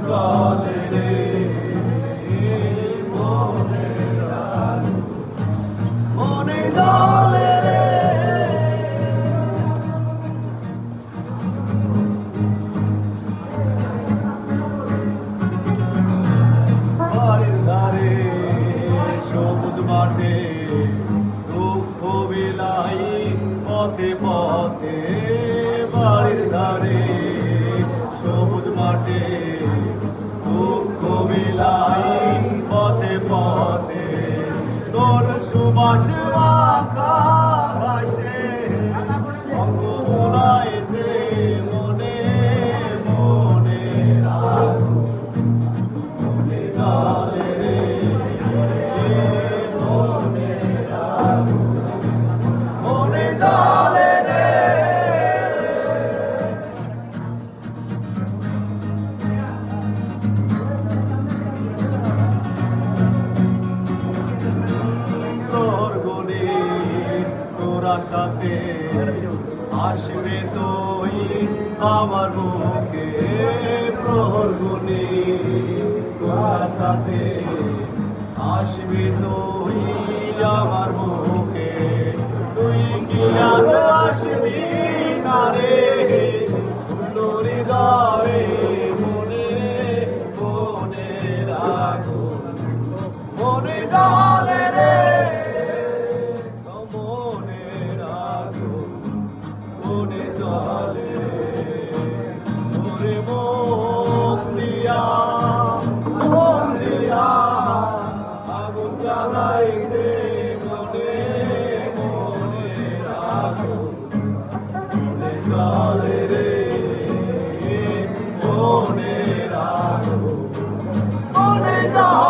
জলে রে মনের আগুন মনে জলে রে বাড়ির ধারে সবুজ মাঠে দুঃখ বিলাই পথে পথে বাড়ির ধারে সবুজ মাঠে দুঃখ বিলাই পথে পথে তোর সুবাস মাখা ভাসে অঙ্গ মুলায় যে মনে মনে রাখো মনে জলে রে মনে রাখো মনে জলে রে তোর গুণে তোরা সাথে আসবে তুই আমার মুখে প্রহর গুণে তোরা সাথে আসবে তুই আমার মুখে তুই কি আর আসবি না রে হৃদয়ে মনে মনে রাখো মনে জলে রে মনে রাখো মনে জলে ওরে মন দিয়া আগুন জ্বালাইতে মনে মনে রাখো মনে জলে রে মনে রাখো মনে জলে